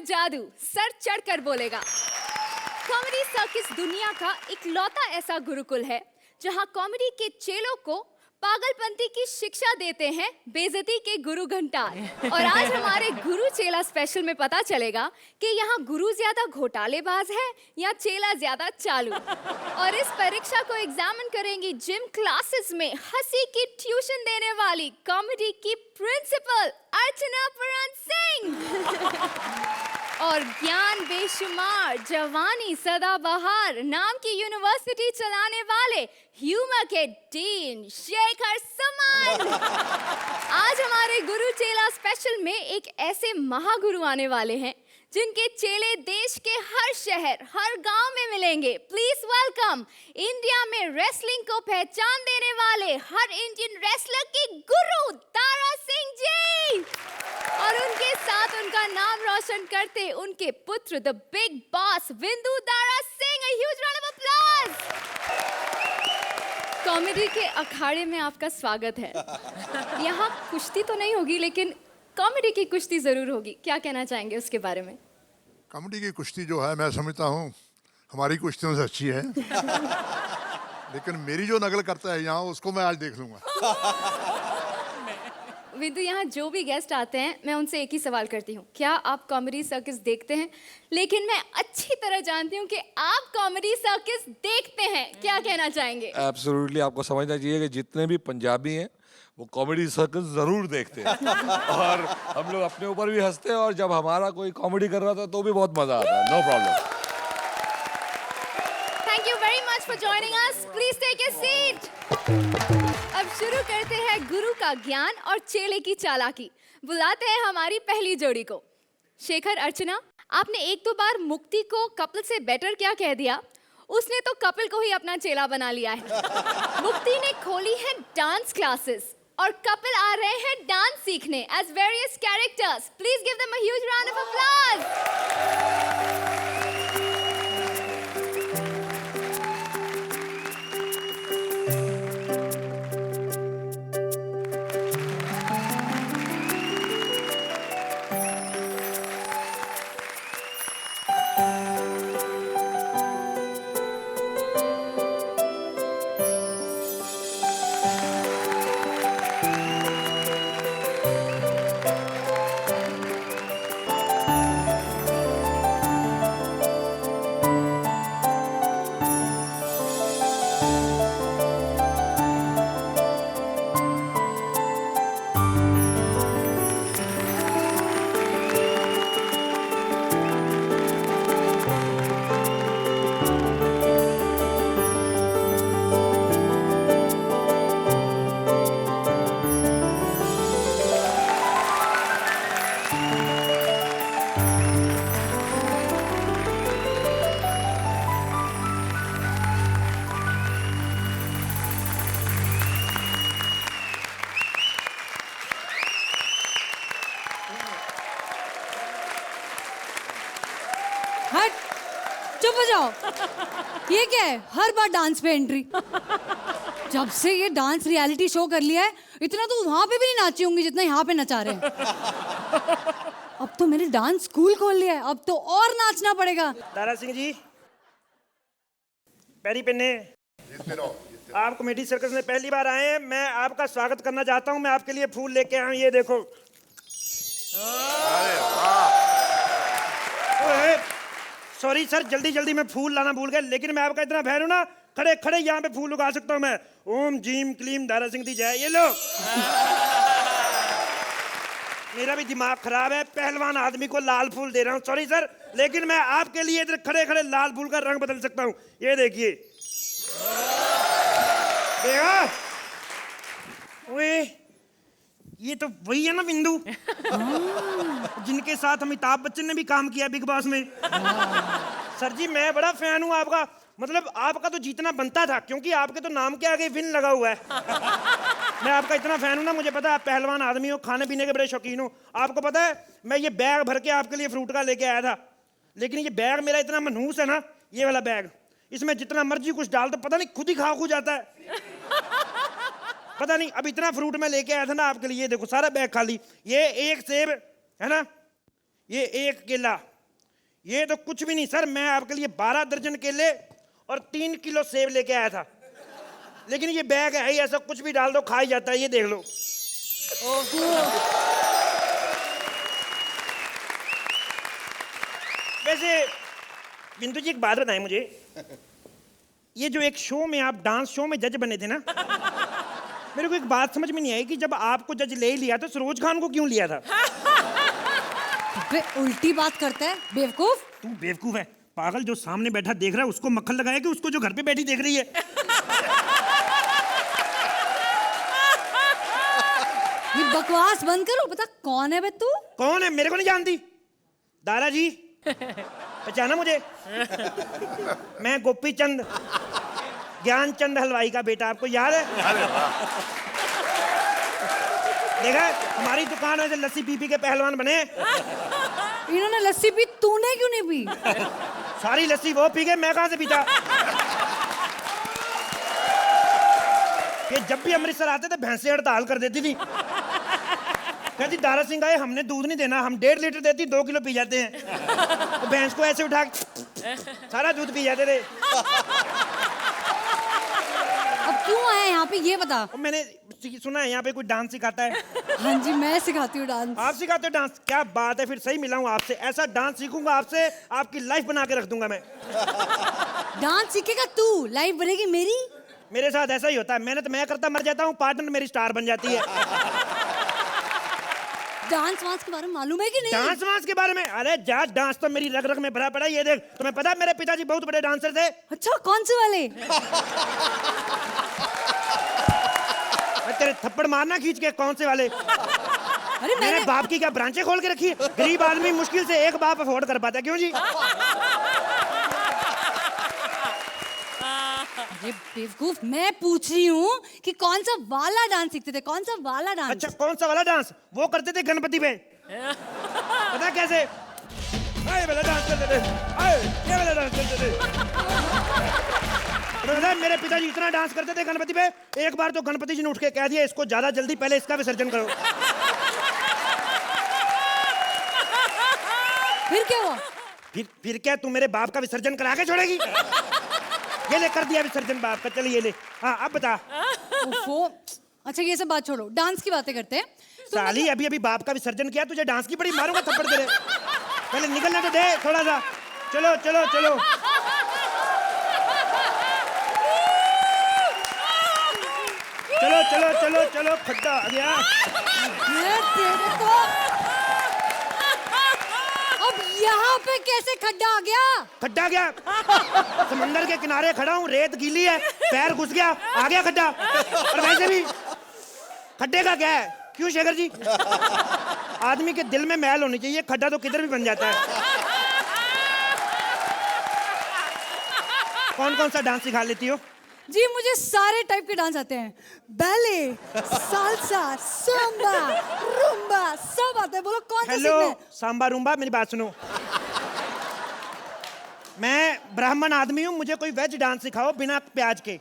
जादू सर चढ़कर बोलेगा। कॉमेडी सर्कस दुनिया का इकलौता ऐसा गुरुकुल है जहां कॉमेडी के चेलों को पागलपंती की शिक्षा देते हैं बेइज्जती के गुरु घंटाल। और आज हमारे गुरु चेला स्पेशल में पता चलेगा कि यहाँ गुरु ज्यादा घोटालेबाज है या चेला ज्यादा चालू। और इस परीक्षा को एग्जामिन करेंगी जिम क्लासेस में हंसी की ट्यूशन देने वाली कॉमेडी की प्रिंसिपल अर्चना परन सिंह और ज्ञान बेशुमार जवानी सदाबहार नाम की यूनिवर्सिटी चलाने वाले ह्यूमर के डीन शेखर सुमन। आज हमारे गुरु चेला स्पेशल में एक ऐसे महागुरु आने वाले हैं जिनके चेले देश के हर शहर हर गांव में मिलेंगे। प्लीज वेलकम इंडिया में रेसलिंग को पहचान देने वाले हर इंडियन रेसलर के गुरु दारा सिंह जी और उनके साथ उनका नाम रोशन करते उनके पुत्र the big boss Vindu Dara Singh. A huge round of applause। Comedy के अखाड़े में आपका स्वागत है। यहाँ कुश्ती तो नहीं होगी लेकिन कॉमेडी की कुश्ती जरूर होगी। क्या कहना चाहेंगे उसके बारे में? कॉमेडी की कुश्ती जो है मैं समझता हूँ हमारी कुश्तियों से अच्छी है लेकिन मेरी जो नकल करता है यहाँ उसको मैं आज देख लूंगा। विंदु, यहाँ जो भी गेस्ट आते हैं मैं उनसे एक ही सवाल करती हूँ, क्या आप कॉमेडी सर्कस देखते हैं? लेकिन मैं अच्छी तरह जानती हूँ कि आप कॉमेडी सर्कस देखते हैं। क्या कहना चाहेंगे? एब्सोल्युटली, आपको समझना चाहिए कि जितने भी पंजाबी हैं वो कॉमेडी सर्कस जरूर देखते हैं और हम लोग अपने ऊपर भी हंसते हैं और जब हमारा कोई कॉमेडी कर रहा था तो भी बहुत मजा आता है। No problem. Thank you very much for joining us. Please take a seat. अब शुरू करते हैं गुरु का ज्ञान और चेले की चालाकी। बुलाते हैं हमारी पहली जोड़ी को। शेखर, अर्चना, आपने एक दो बार मुक्ति को कपिल से बेटर क्या कह दिया, उसने तो कपिल को ही अपना चेला बना लिया है। मुक्ति ने खोली है डांस क्लासेस और कपिल आ रहे हैं डांस सीखने as various characters. Please give them a huge round of applause. हट, चुप हो जाओ। ये क्या है, हर बार डांस पे एंट्री। जब से ये डांस रियलिटी शो कर लिया है इतना तो वहां पे भी नहीं नाची होंगी जितना यहाँ पे नचा रहे हैं। अब तो मैंने डांस स्कूल खोल लिया है, अब तो और नाचना पड़ेगा। दारा सिंह जी, पैरी पेन्ने, आप कॉमेडी सर्कस में पहली बार आए हैं, मैं आपका स्वागत करना चाहता हूं। मैं आपके लिए फूल लेके आया हूं, ये देखो। सॉरी सर, जल्दी जल्दी में फूल लाना भूल गया, लेकिन मैं आपका इतना फैन हूं ना, खड़े खड़े यहाँ पे फूल उगा सकता हूं मैं। ओम जीम क्लीम दारा सिंह दी जय। ये लो। मेरा भी दिमाग खराब है, पहलवान आदमी को लाल फूल दे रहा हूँ। सॉरी सर, लेकिन मैं आपके लिए इधर खड़े खड़े लाल फूल का रंग बदल सकता हूँ। ये देखिए, देखा? ओए, ये तो वही है ना बिंदु जिनके साथ अमिताभ बच्चन ने भी काम किया बिग बॉस में। सर जी, मैं बड़ा फैन हूँ आपका। मतलब आपका तो जीतना बनता था, क्योंकि आपके तो नाम के आगे विन लगा हुआ है। मैं आपका इतना फैन हूँ ना, मुझे पता है आप पहलवान आदमी हो, खाने पीने के बड़े शौकीन हो। आपको पता है मैं ये बैग भर के आपके लिए फ्रूट का लेके आया था, लेकिन ये बैग मेरा इतना मनहूस है ना, ये वाला बैग, इसमें जितना मर्जी कुछ डाल दो पता नहीं खुद ही खा जाता है। पता नहीं, अब इतना फ्रूट मैं लेके आया था ना आपके लिए, ये देखो सारा बैग खाली। ये एक सेब है ना, ये एक केला, ये तो कुछ भी नहीं सर, मैं आपके लिए 12 दर्जन केले और 3 किलो सेब लेके आया था, लेकिन ये बैग है ही ऐसा, कुछ भी डाल दो खा ही जाता है, ये देख लो। वैसे बिंदु जी एक बात बताएं मुझे, ये जो एक शो में आप डांस शो में जज बने थे ना, मेरे को एक बात समझ में नहीं आई कि जब आपको जज ले ही लिया तो सरोज खान को क्यों लिया था? बे उल्टी बात करता है बेवकूफ। तू बेवकूफ है पागल, जो सामने बैठा देख रहा है उसको मक्खन लगाया कि उसको जो घर पे बैठी देख रही है? ये बकवास बंद करो। पता कौन है बे तू? कौन है? मेरे को नहीं जानती। दादाजी पहचाना मुझे? मैं गोपी चंद, ज्ञान चंद हलवाई का बेटा, आपको याद है? देखा हमारी दुकान में से लस्सी पी पी के पहलवान बने। इन्होंने लस्सी पी, तूने क्यों नहीं पी? सारी लस्सी वो पी गए, मैं कहां से पीता? ये जब भी अमृतसर आते थे भैंसें हड़ताल कर देती थी, कहती दारा सिंह आए हमने दूध नहीं देना, हम 1.5 लीटर देती 2 किलो पी जाते हैं। तो भैंस को ऐसे उठा सारा दूध पी जाते थे। अब क्यों आए यहाँ पे ये बता। और मैंने सुना है यहाँ पे कोई डांस सिखाता है। हाँ जी मैं सिखाती हूँ डांस। आप सिखाते हो डांस? क्या बात है, फिर सही मिला हूँ आपसे। ऐसा डांस सीखूंगा आपसे, आपकी लाइफ बना के रख दूंगा मैं। डांस सीखेगा तू, लाइफ बनेगी मेरी। मेरे साथ ऐसा ही होता है, मेहनत मैं करता मर जाता हूँ, पार्टनर मेरी स्टार बन जाती है। डांस वांस के बारे में मालूम है कि नहीं? डांस वांस के बारे में? अरे जा, डांस तो मेरी रग रग में भरा पड़ा है। ये देख, तुम्हें पता है मेरे पिताजी बहुत बड़े डांसर थे। अच्छा कौन से वाले? तेरे थप्पड़ मारना खींच के, कौन से वाले? अरे मेरे बाप की क्या ब्रांचें खोल के रखी है? गरीब आदमी मुश्किल से एक बाप अफोर्ड कर पाता है, क्यों जी? अरे बेवकूफ, मैं पूछ रही हूँ कि कौन सा वाला डांस सीखते थे, कौन सा वाला डांस? अच्छा कौन सा वाला डांस? वो करते थे गणपति पे। पता कैसे? आए वाला डांस करते थे, आए ये वाला डांस करते थे। पता है मेरे पिताजी इतना डांस करते थे गणपति पे, एक बार तो गणपति जी ने उठ के कह दिया इसको ज्यादा जल्दी, पहले इसका विसर्जन करो। फिर क्या हुआ? फिर क्या, तू मेरे बाप का विसर्जन करा के छोड़ेगी? ये ले कर दिया विसर्जन बाप का, चल ये ले। हाँ अब बता। उफ़ो। अच्छा ये सब बात छोड़ो, डांस की बातें करते हैं। साली अभी अभी बाप का विसर्जन किया, तुझे डांस की बड़ी मारूंगा थप्पड़ तेरे। पहले निकलना तो दे थोड़ा सा। चलो चलो चलो चलो चलो चलो चलो, खड्डा आ गया। ये तेरे को अब यहाँ पे कैसे खड्डा आ गया? खड्डा गया, समंदर के किनारे खड़ा हूँ, रेत गीली है, पैर घुस गया, आ गया खड्डा। और वैसे भी खड्डे का क्या है? क्यों शेखर जी? आदमी के दिल में मैल होनी चाहिए, खड्डा तो किधर भी बन जाता है। कौन कौन सा डांस सिखा लेती हो? जी मुझे सारे टाइप के डांस आते हैं, बैले, साल्सा, सांबा, रूम्बा, सब आते हैं। बोलो कौन सा हेलो सीखना है? सांबा रूम्बा, मेरी बात सुनो। मैं ब्राह्मण आदमी हूँ, मुझे कोई वेज डांस सिखाओ बिना प्याज के।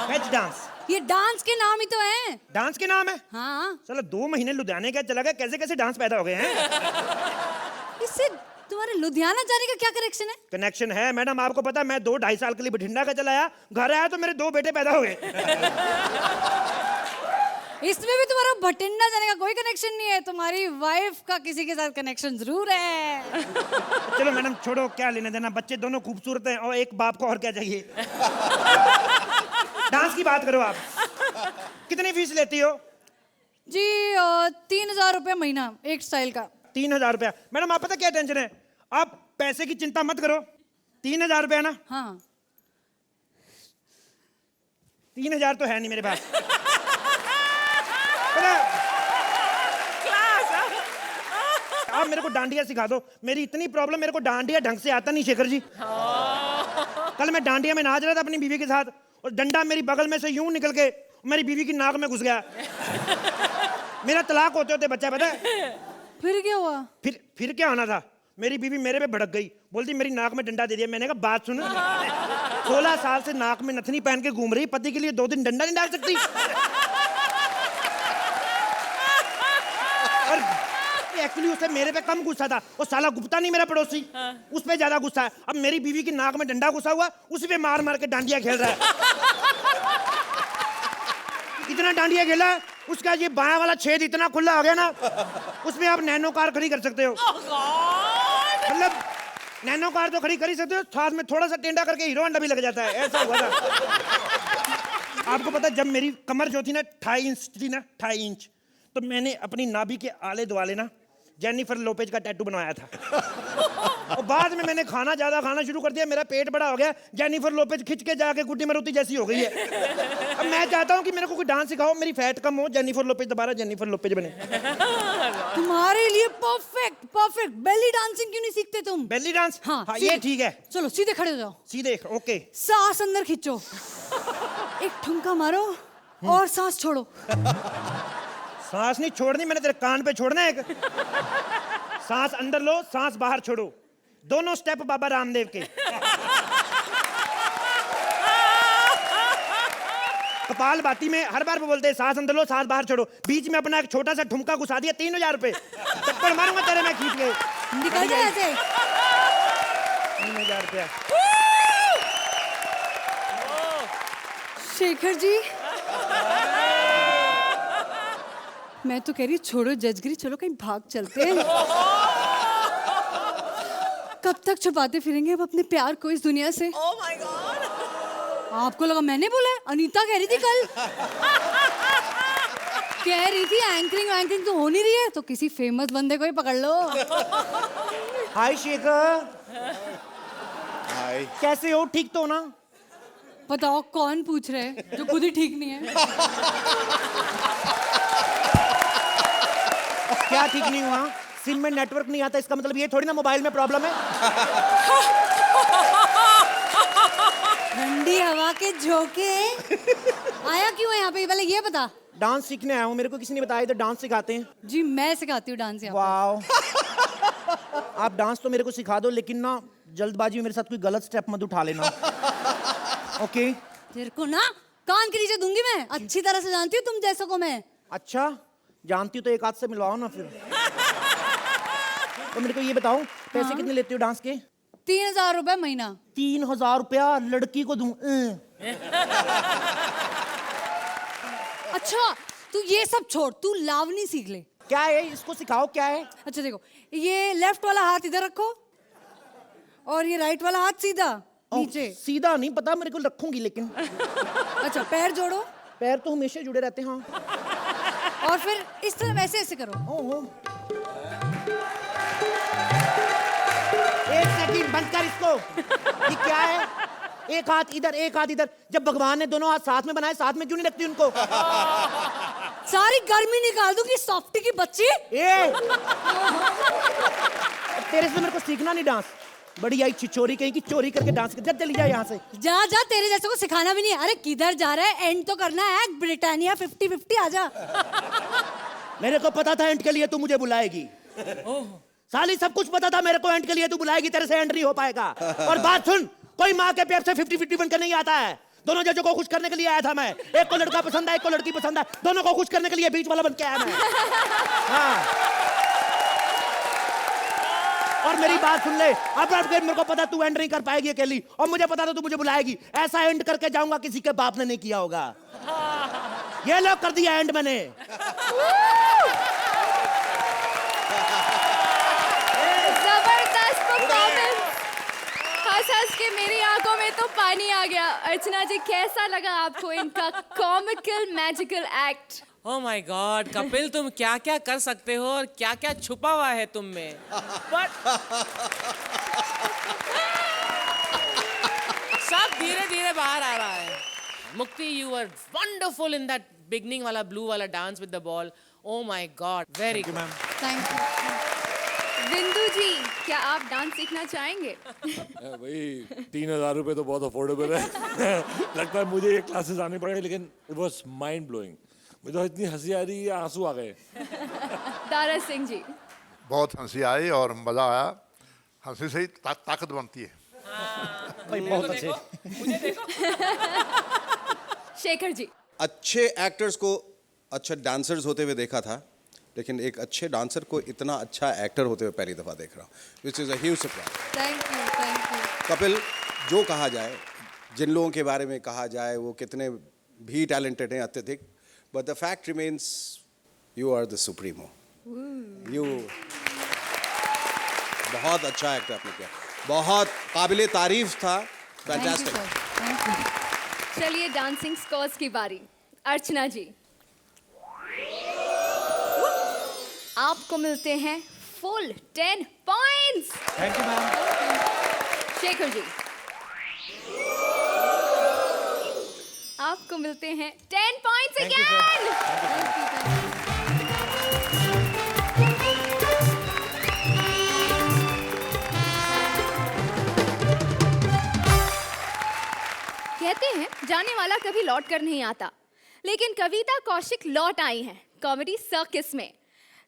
Veg dance. ये डांस के नाम ही तो हैं। डांस के नाम है? हाँ। चलो 2 महीने लुधियाने क्या चला गया, कैसे कैसे डांस पैदा हो गए हैं। इससे तुम्हारे लुधियाना जाने का क्या कनेक्शन है? कनेक्शन है मैडम, आपको पता है मैं 2-2.5 साल के लिए बठिंडा का चलाया, घर आया तो मेरे 2 बेटे पैदा हो गए। इसमें भी तुम्हारा भटिंडा जाने का कोई कनेक्शन नहीं है, तुम्हारी वाइफ का किसी के साथ कनेक्शन जरूर है। चलो मैडम छोड़ो, क्या लेने देना, बच्चे दोनों खूबसूरत हैं और एक बाप को और क्या चाहिए। डांस की बात करो आप, कितनी फीस लेती हो? जी 3000 रुपये महीना एक स्टाइल का। 3000 रुपया? मैडम आप पता क्या टेंशन है, आप पैसे की चिंता मत करो। 3000 रुपया ना? हाँ 3000 तो है नहीं मेरे पास। आप मेरे को डांडिया सिखा दो, मेरी इतनी प्रॉब्लम, मेरे को डांडिया ढंग से आता नहीं शेखर जी। कल मैं डांडिया में नाच रहा था अपनी बीवी के साथ, और डंडा मेरी बगल में से यूं निकल के मेरी बीवी की नाक में घुस गया। मेरा तलाक होते होते बच्चा, पता है? फिर क्या हुआ? फिर क्या होना था, मेरी बीवी मेरे पे भड़क गई, बोलती मेरी नाक में डंडा दे दिया। मैंने कहा बात सुन, 16 साल से नाक में नथनी पहन के घूम रही, पति के लिए 2 दिन डंडा नहीं डाल सकती? और एक्चुअली उससे मेरे पे कम गुस्सा था। वो साला गुप्ता नहीं मेरा पड़ोसी, उस पे ज्यादा गुस्सा है। अब मेरी बीवी की नाक में डंडा घुसा हुआ, उसी पे मार मार के डांडिया खेल रहा है। इतना डांडिया खेला, उसका ये बायां वाला छेद इतना खुला हो गया ना, उसमें आप नैनो कार खड़ी कर सकते हो। मतलब नैनो कार तो खड़ी कर ही सकते हो, साथ में थोड़ा सा टेंडा करके हीरो होंडा भी लग जाता है, ऐसा हुआ था। आपको पता है, जब मेरी कमर जो थी ना 2.5 इंच थी ना, 2.5 इंच, तो मैंने अपनी नाभि के आले दुआले ना जेनिफर लोपेज का टैटू बनवाया था। और बाद में मैंने ज्यादा खाना शुरू कर दिया, मेरा पेट बड़ा हो गया, जेनिफर लोपेज खिंच के जाके गुड्डी मारुति जैसी हो गई है। अब मैं चाहता हूँ कि मेरे को कोई डांस सिखाओ, मेरी फैट कम हो, जेनिफर लोपेज दोबारा जेनिफर लोपेज बने। तुम्हारे लिए परफेक्ट परफेक्ट। बेली डांसिंग क्यों नहीं सीखते तुम? Belly dance? हाँ, हाँ ये ठीक है। चलो सीधे खड़े हो जाओ, सीधे, ओके। सांस अंदर खींचो, एक ठुमका मारो और सांस छोड़ो। सांस नहीं छोड़नी, मैंने तेरे कान पे छोड़ना है एक। सांस अंदर लो, सांस बाहर छोड़ो, दोनों स्टेप बाबा रामदेव के। कपाल भाती में हर बार वो बोलते हैं सांस अंदर लो, सांस बाहर छोड़ो। बीच में अपना एक छोटा सा ठुमका घुसा दिया, 3000 रुपए चक्कर मारूंगा तेरे में खींच के। निकल जाए ऐसे। 3000 रुपया। शेखर जी, मैं तो कह रही छोड़ो जजगिरी, चलो कहीं भाग चलते हैं। कब तक छुपाते फिरेंगे अब अपने प्यार को इस दुनिया से? Oh my God! आपको लगा मैंने बोला है? अनीता कह रही थी कल, कह रही थी एंकरिंग तो हो नहीं रही है, तो किसी फेमस बंदे को ही पकड़ लो। हाय शेखर। हाय। कैसे हो? ठीक तो हो ना? बताओ कौन पूछ रहे हैं जो खुद ही ठीक नहीं है? क्या ठीक नहीं हुआ? सिम में नेटवर्क नहीं आता, इसका मतलब ये थोड़ी ना मोबाइल में प्रॉब्लम है। ठंडी हवा के झोंके आया क्यों है यहाँ पे, पहले ये बता। डांस सीखने आया हूँ, मेरे को किसी ने बताया तो डांस सिखाते हैं। जी मैं सिखाती हूँ डांस यहाँ वाओ। आप डांस तो मेरे को सिखा दो, लेकिन ना जल्दबाजी में मेरे साथ कोई गलत स्टेप मत उठा लेना। ओके? तेरे को ना कान के नीचे दूंगी मैं, अच्छी तरह से जानती हूँ तुम जैसों को मैं। अच्छा जानती हो तो एक हाथ से मिलवाओ ना फिर। तो मेरे को ये बताओ, पैसे कितने लेते हो डांस के? 3000 रुपए महीना। 3000 रुपया लड़की को दूं? अच्छा तू ये सब छोड़, तू लावनी सीख ले। क्या है इसको सिखाओ, क्या है? अच्छा देखो, ये लेफ्ट वाला हाथ इधर रखो और ये राइट वाला हाथ सीधा नीचे। सीधा नहीं पता मेरे को, रखूंगी लेकिन। अच्छा पैर जोड़ो। पैर तो हमेशा जुड़े रहते हैं। हाँ। और फिर इस तरह वैसे ऐसे करो। ओहो। एक सेकंड बंद कर इसको। ये क्या है? एक हाथ इधर एक हाथ इधर। जब भगवान ने दोनों हाथ साथ में बनाए, साथ में क्यों नहीं रखती उनको? सारी गर्मी निकाल दूंगी सॉफ्टी की बच्ची। तेरे से मेरे को सीखना नहीं डांस। बड़ी आई छिचोरी कहीं की, चोरी करके डांस कर। चली जा यहाँ से। जा जा, तेरे जैसे को सिखाना भी नहीं। अरे किधर जा रहा है? एंड तो करना है। ब्रिटानिया 50-50 आजा। मेरे को पता था एंड के लिए तू मुझे बुलाएगी। साली सब कुछ पता था मेरे को, एंड के लिए तू बुलाएगी, तेरे से एंड नहीं हो पाएगा। और बात सुन, कोई माँ के पेट से 50-50 बनकर नहीं आता है। दोनों जजों को खुश करने के लिए आया था मैं। एक को लड़का पसंद है, एक को लड़की पसंद है, दोनों को खुश करने के लिए बीच वाला बन के आया मैं। हाँ। और मेरी बात सुन ले, अब मेरे को पता तू एंड नहीं कर पाएगी अकेली, और मुझे पता था तू मुझे बुलाएगी। ऐसा एंड करके जाऊंगा किसी के बाप ने नहीं किया होगा। ये लोग कर दिया एंड मैंने। जबरदस्त परफॉर्मेंस। हंस के मेरी आंखों में तो पानी आ गया। अर्चना जी कैसा लगा आपको इनका comical magical act? Oh my God, Kapil तुम क्या क्या कर सकते हो और क्या क्या छुपा हुआ है तुम में। But सब धीरे धीरे बाहर आ रहा है। मुक्ति, you were wonderful in that beginning वाला blue वाला dance with the ball. Oh my God, very good. Thank you. बिंदु जी क्या आप डांस सीखना चाहेंगे? भाई 3000 रुपए तो बहुत अफोर्डेबल है। लगता है मुझे ये क्लासेस आने पड़ेंगे, लेकिन इट वाज माइंड ब्लोइंग। मुझे तो इतनी हंसी आ रही है, आंसू आ गए। दारा सिंह जी। बहुत हंसी आई और मज़ा आया। हंसी से ही ताकत बनती है। भाई बहुत अच्छे। शेखर जी। अच्छे एक्टर्स को अच्छे डांसर्स होते हुए देखा था, लेकिन एक अच्छे डांसर को इतना अच्छा एक्टर होते हुए पहली दफ़ा देख रहा हूँ, which is a huge surprise. Thank you. Kapil, जो कहा जाए, जिन लोगों के बारे में कहा जाए वो कितने भी टैलेंटेड हैं, अत्यधिक, but the fact remains you are the supremo. You बहुत अच्छा एक्टर आपने किया, बहुत काबिले तारीफ था, फैंटास्टिक। Thank you. चलिए डांसिंग स्कोर्स की बारी। अर्चना जी, आपको मिलते हैं full 10 points. Thank you ma'am. Shekhar ji, आपको मिलते हैं 10 पॉइंट्स अगेन। कहते हैं जाने वाला कभी लौट कर नहीं आता, लेकिन कविता कौशिक लौट आई हैं कॉमेडी सर्कस में।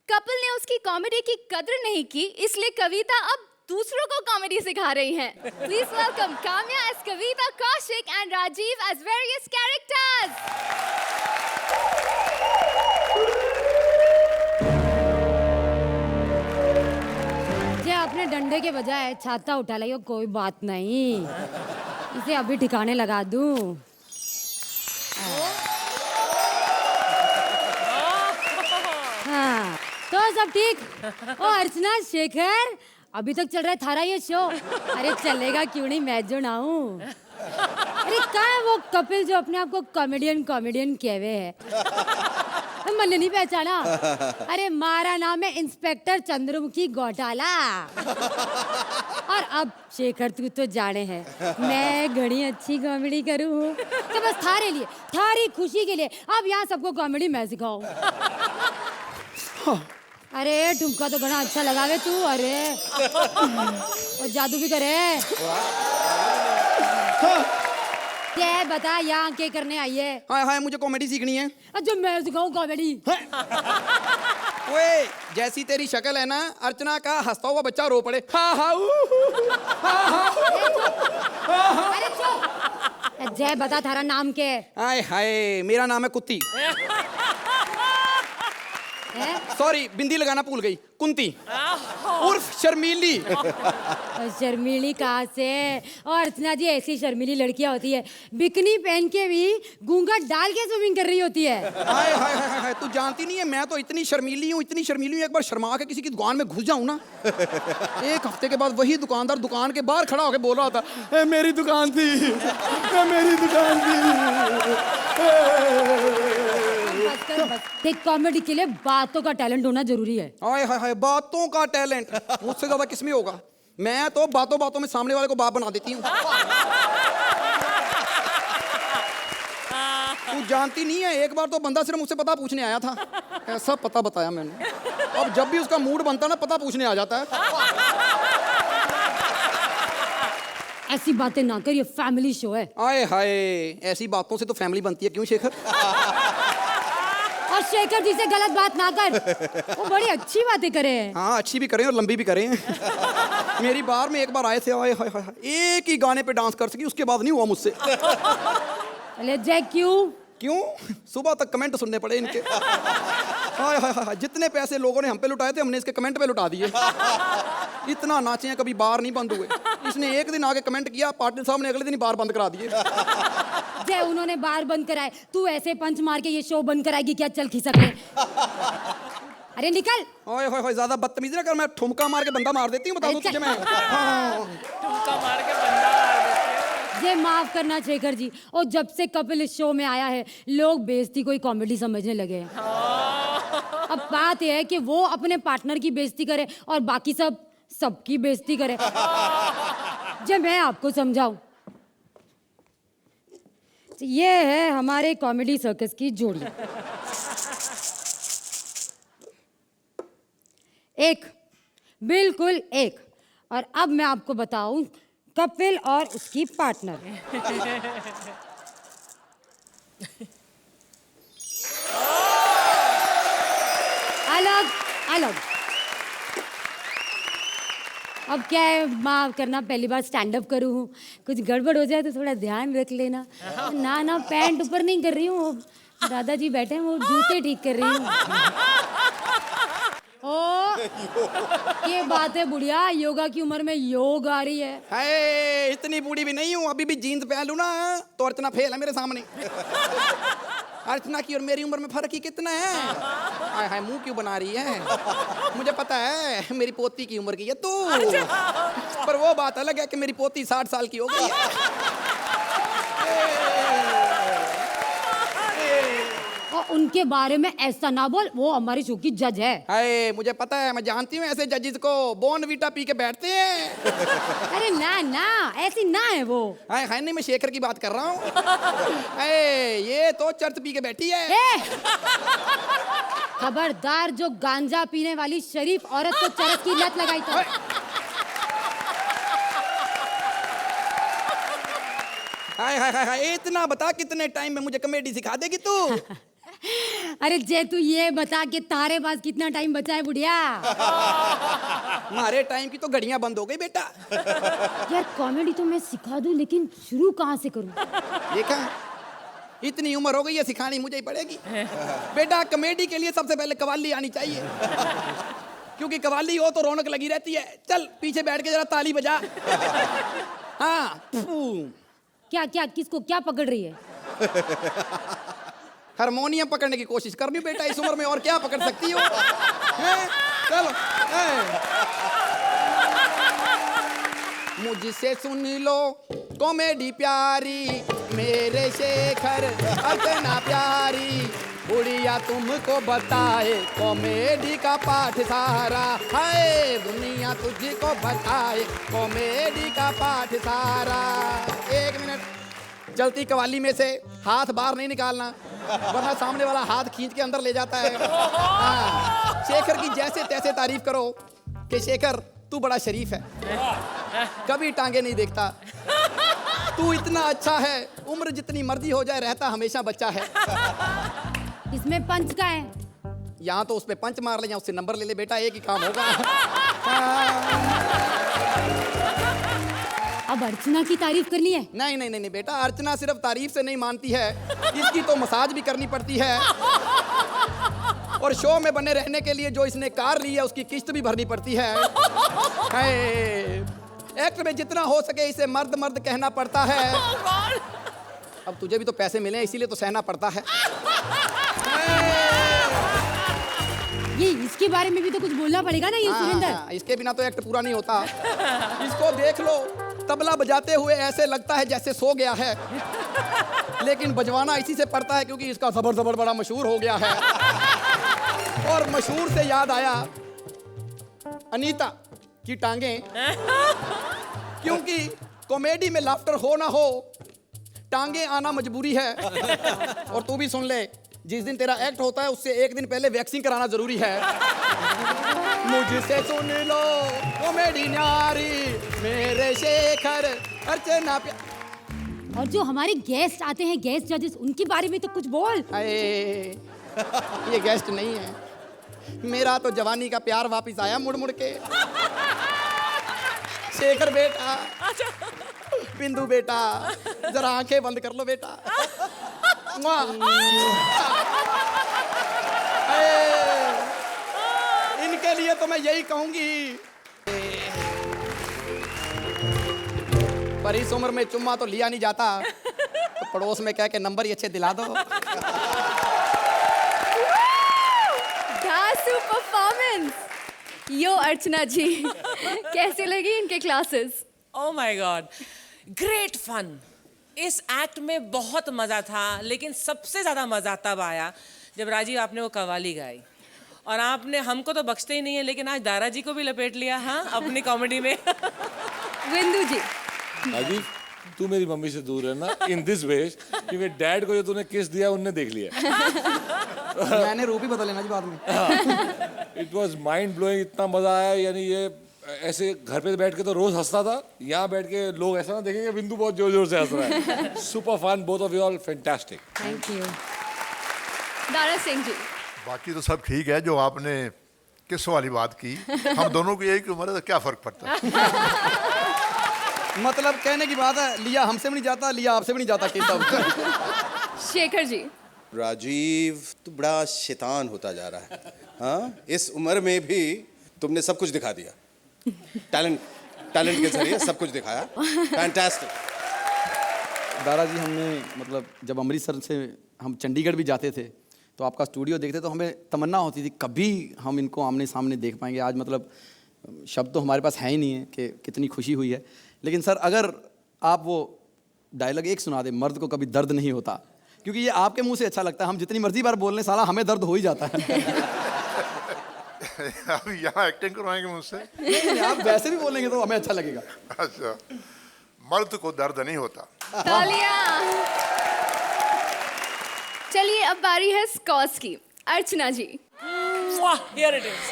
कपिल ने उसकी कॉमेडी की कदर नहीं की, इसलिए कविता अब दूसरों को कॉमेडी सिखा रही हैं। Please welcome Kamya as Kavita Kaushik and Rajeev as various characters. जे आपने डंडे के बजाय छाता उठा लिया, कोई बात नहीं, इसे अभी ठिकाने लगा दूं। हाँ, तो सब ठीक। ओ अर्चना, शेखर, अभी तक चल रहा है थारा ये शो। अरे चलेगा क्यों नहीं, मैं जो ना हूँ। अरे कहाँ है वो कपिल जो अपने आप को कॉमेडियन कहे हुए है? मैंने नहीं पहचाना। अरे मारा नाम है इंस्पेक्टर चंद्रमुखी घोटाला। और अब शेखर तू तो जाने है मैं घड़ी अच्छी कॉमेडी करूँ, तो बस थारे लिए, थारी खुशी के लिए अब यहाँ सबको कॉमेडी मैं सिखाऊं। अरे ठुमका तो बड़ा अच्छा लगा वे तू। अरे और जादू भी करे। ये बता यहाँ क्या करने आई है? हाय हाय, मुझे कॉमेडी सीखनी है। जो मैं सिखाऊं कॉमेडी? ओए, जैसी तेरी शक्ल है ना, अर्चना का हंसता हुआ बच्चा रो पड़े। हा हा अरे चुप। जय बता थारा नाम क्या है? हाय हाय, मेरा नाम है कुत्ती। सॉरी, बिंदी लगाना भूल गई। कुंती उर्फ शर्मीली। और शर्मीली कहाँ से? और अर्चना जी, ऐसी शर्मीली लड़कियां होती है बिकनी पहन के भी घूंघट डाल के स्विमिंग कर रही होती है। हाय हाय हाय हाय, तू जानती नहीं है मैं तो इतनी शर्मीली हूँ, इतनी शर्मीली हूँ, एक बार शर्मा के किसी की दुकान में घुस जाऊँ ना, एक हफ्ते के बाद वही दुकानदार दुकान के बाहर खड़ा होकर बोल रहा था, ए, मेरी दुकान थी, मेरी दुकान थी। देख, कॉमेडी के लिए बातों का टैलेंट होना जरूरी है। हाय हाय हाय, बातों का टैलेंट मुझसे ज्यादा किसमें होगा? मैं तो बातों बातों में सामने वाले को बाप बना देती हूँ। तू जानती नहीं है, एक बार तो बंदा सिर्फ मुझसे पता पूछने आया था, ऐसा पता बताया मैंने। अब जब भी उसका मूड बनता है ना, पता पूछने आ जाता है। ऐसी बातें ना कर, ये फैमिली शो है। हाय हाय, ऐसी बातों से तो फैमिली बनती है, क्यों शेखर? और शेखर जी से गलत बात ना कर, वो बड़ी अच्छी बातें करे हैं। हाँ, अच्छी भी करें और लंबी भी करें। मेरी बार में एक बार आए थे, हाय हाय हाय, एक ही गाने पे डांस कर सकी, उसके बाद नहीं हुआ मुझसे। अरे जय, क्यों? क्यों? सुबह तक कमेंट सुनने पड़े इनके। हाय हाय हाय, जितने पैसे लोगों ने हम पे लुटाए थे, हमने इसके कमेंट पे लुटा दिए। इतना नाचे हैं, कभी बार नहीं बंद हुए। इसने एक दिन आगे कमेंट किया, पाटिल साहब ने अगले दिन ही बार बंद करा दिए। जय, उन्होंने बार बंद कराए, तू ऐसे पंच मार के ये शो बंद कराएगी क्या? चल खिसक ले। अरे निकल। हाय हाय हाय, ज्यादा बदतमीजी ना कर, मैं ठुमका मार के बंदा मार देती हूँ, बता दूं तुझे मैं। ठुमका मार के बंदा मार देते हैं। ये माफ करना शेखर जी, और जब से कपिल इस शो में आया है, लोग बेइज्जती को ही कॉमेडी समझने लगे हैं। अब बात यह है कि वो अपने पार्टनर की बेइज्जती करे और बाकी सब सबकी बेइज्जती करे। जब मैं आपको समझाऊं, ये है हमारे कॉमेडी सर्कस की जोड़ी। एक, बिल्कुल एक। और अब मैं आपको बताऊं कपिल और उसकी पार्टनर। अलग अलग। अब क्या है, माफ करना, पहली बार स्टैंड अप करूँ हूँ, कुछ गड़बड़ हो जाए तो थोड़ा ध्यान रख लेना। ना ना, पैंट ऊपर नहीं कर रही हूँ, दादाजी बैठे हैं, वो जूते ठीक कर रही हूँ। ये बात है बुढ़िया, योगा की उम्र में योग आ रही है। हाय, इतनी बूढ़ी भी नहीं हूँ, अभी भी जीन्स पहन लूँ ना तो अर्चना फेल है मेरे सामने। अर्चना की और मेरी उम्र में फर्क ही कितना है। हाय हाय, मुंह क्यों बना रही है? मुझे पता है मेरी पोती की उम्र की है तू, पर वो बात अलग है कि मेरी पोती 60 साल की हो गई है। और उनके बारे में ऐसा ना बोल, वो हमारी शो की जज है। हाय, मुझे पता है, मैं जानती हूँ ऐसे जजेस को, बोर्नवीटा पी के बैठते हैं। अरे ना ना, ऐसी ना है वो। हाय हाय, नहीं मैं शेखर की बात कर रहा हूँ। हाय, ये तो चर्च पी के बैठी है। ए! खबरदार, जो गांजा पीने वाली शरीफ औरत को चरस की लत लगाई तो। हाय हाय हाय हाय, इतना बता कितने टाइम में मुझे कॉमेडी सिखा देगी तू? अरे जे तू ये बता कि तारे पास कितना टाइम बचा है बुढ़िया। हमारे टाइम की तो घड़ियां बंद हो गई बेटा। यार कॉमेडी तो मैं सिखा दूं, लेकिन शुरू कहाँ से करूं? देखा, इतनी उम्र हो गई है, सिखानी मुझे ही पड़ेगी। बेटा, कॉमेडी के लिए सबसे पहले कव्वाली आनी चाहिए, क्योंकि कव्वाली हो तो रौनक लगी रहती है। चल पीछे बैठ के जरा ताली बजा। हाँ, क्या क्या, किसको क्या पकड़ रही है? हारमोनियम पकड़ने की कोशिश कर रही हूँ बेटा, इस उम्र में और क्या पकड़ सकती हो? हैं? चलो, मुझसे सुन लो कॉमेडी प्यारी, मेरे शेखर अर्चना प्यारी, बुढ़िया तुमको बताए कॉमेडी का पाठ सारा। हाय, दुनिया तुझको बताए कॉमेडी का पाठ सारा। 1 मिनट, चलती कवाली में से हाथ बाहर नहीं निकालना, वरना सामने वाला हाथ खींच के अंदर ले जाता है। हाँ, शेखर की जैसे तैसे तारीफ करो कि शेखर तू बड़ा शरीफ है, कभी टांगे नहीं देखता, तू इतना अच्छा है, उम्र जितनी मर्जी हो जाए रहता हमेशा बच्चा है। इसमें पंच का है। यहाँ तो उस पे पंच मार ले, या उससे नंबर ले ले बेटा, एक ही काम होगा। अब अर्चना की तारीफ करनी है? नहीं नहीं नहीं बेटा, अर्चना सिर्फ तारीफ से नहीं मानती है, इसकी तो मसाज भी करनी पड़ती है, और शो में बने रहने के लिए जो इसने कार ली है उसकी किस्त भी भरनी पड़ती है। एक्ट में जितना हो सके इसे मर्द मर्द कहना पड़ता है। अब तुझे भी तो पैसे मिले इसीलिए तो सहना पड़ता है। ये इसके बारे में भी तो कुछ बोलना पड़ेगा ना ये सुरेंद्र। इसके बिना तो एक्ट पूरा नहीं होता। इसको देख लो, तबला बजाते हुए ऐसे लगता है जैसे सो गया है, लेकिन बजवाना इसी से पड़ता है क्योंकि इसका जबर जबर बड़ा मशहूर हो गया है। और मशहूर से याद आया अनीता की टांगे, क्योंकि कॉमेडी में लाफ्टर हो ना हो टांगे आना मजबूरी है। और तू भी सुन ले, जिस दिन तेरा एक्ट होता है उससे 1 दिन पहले वैक्सीन कराना जरूरी है। मुझसे सुन लो कॉमेडी न्यारी, मेरे शेखर अर्चना और जो हमारे गेस्ट आते हैं, गेस्ट जजेस, उनके बारे में तो कुछ बोल। ये गेस्ट नहीं है, मेरा तो जवानी का प्यार वापिस आया मुड़ मुड़ के। शेखर बेटा, बिंदु बेटा, जरा आंखें बंद कर लो बेटा। इनके लिए तो मैं यही कहूंगी, पर इस उम्र में चुम्मा तो लिया नहीं जाता, तो पड़ोस में कह के नंबर ही अच्छे दिला दो। परफॉर्मेंस। यो अर्चना जी, कैसे लगी इनके classes? Oh my God, great fun. इस एक्ट में बहुत मजा था, लेकिन सबसे ज्यादा मजा तब आया जब राजीव आपने वो कव्वाली गाई, और आपने हमको तो बख्शते ही नहीं है, लेकिन आज दारा जी को भी लपेट लिया हाँ अपनी कॉमेडी में। विंदु जी, राजीव तू मेरी मम्मी से दूर रहना इन दिस वे, क्योंकि डैड को जो तूने किस दिया उनने देख लिया। मैंने रूप ही बदल लेना जी बाद में। इट वाज माइंड ब्लोइंग, इतना मजा आया। यानी ये ऐसे घर पे बैठ के तो रोज हंसता था, यहाँ बैठ के लोग ऐसा ना देखेंगे बिंदु बहुत जोर जोर से हंस रहा है। Super fun, both of you all fantastic. Thank you. Dara Singh ji, बाकी तो सब ठीक है। जो आपने किस वाली बात की, हम दोनों की एक उम्र है तो क्या फर्क पड़ता है? मतलब कहने की बात है, लिया हमसे भी नहीं जाता, लिया आपसे भी नहीं जाता किताब। शेखर जी, राजीव तू बड़ा शैतान होता जा रहा है। हाँ, इस उम्र में भी तुमने सब कुछ दिखा दिया, टैलेंट के जरिए सब कुछ दिखाया, फैंटास्टिक। दादाजी हमने मतलब जब अमृतसर से हम चंडीगढ़ भी जाते थे तो आपका स्टूडियो देखते तो हमें तमन्ना होती थी कभी हम इनको आमने सामने देख पाएंगे। आज मतलब शब्द तो हमारे पास है ही नहीं है कि कितनी खुशी हुई है। लेकिन सर अगर आप वो डायलॉग एक सुना दे, मर्द को कभी दर्द नहीं होता, क्योंकि ये आपके मुंह से अच्छा लगता है, हम जितनी मर्जी बार बोल लें साला हमें दर्द हो ही जाता है। अब यहाँ एक्टिंग करवाएंगे मुझसे? नहीं, आप वैसे भी बोलेंगे तो हमें अच्छा लगेगा। अच्छा, मर्द को दर्द नहीं होता। तालियां। चलिए अब बारी है स्कॉर्स की। अर्चना जी। Here it is.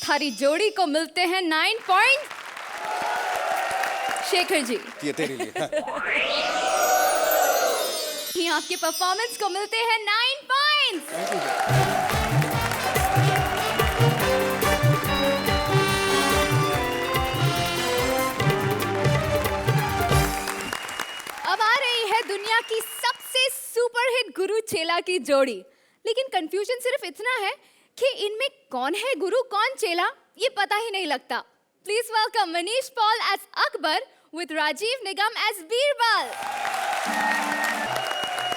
थारी जोड़ी को मिलते हैं 9 पॉइंट। शेखर जी, ये तेरे लिए। यहाँ आपके परफॉर्मेंस को मिलते हैं 9 पॉइंट्स। अब आ रही है दुनिया की सबसे सुपरहिट गुरु चेला की जोड़ी। लेकिन कंफ्यूजन सिर्फ इतना है कि इनमें कौन है गुरु कौन चेला, ये पता ही नहीं लगता। Please welcome Manish Paul as Akbar with Rajiv Nigam as Birbal.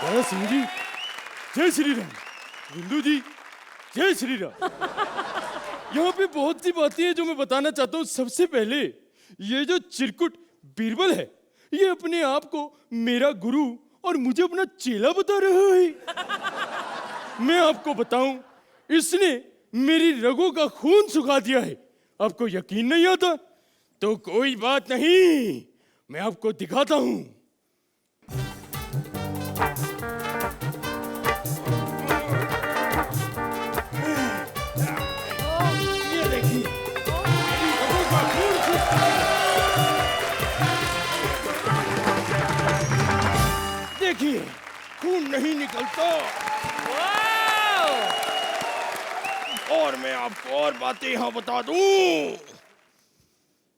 दादा सिंह जी, जय श्री राम। बिंदु जी, जय श्री राम। यहाँ पे बहुत सी बातें हैं जो मैं बताना चाहता हूँ। सबसे पहले ये जो चिरकुट बीरबल है, ये अपने आप को मेरा गुरु और मुझे अपना चेला बता रहा है। मैं आपको बताऊं, इसने मेरी रगों का खून सुखा दिया है। आपको यकीन नहीं आता तो कोई बात नहीं, मैं आपको दिखाता हूं। ये देखिए, मेरी रगों का खून देखिए, खून नहीं निकलता। और मैं आपको और बातें यहां बता दूं।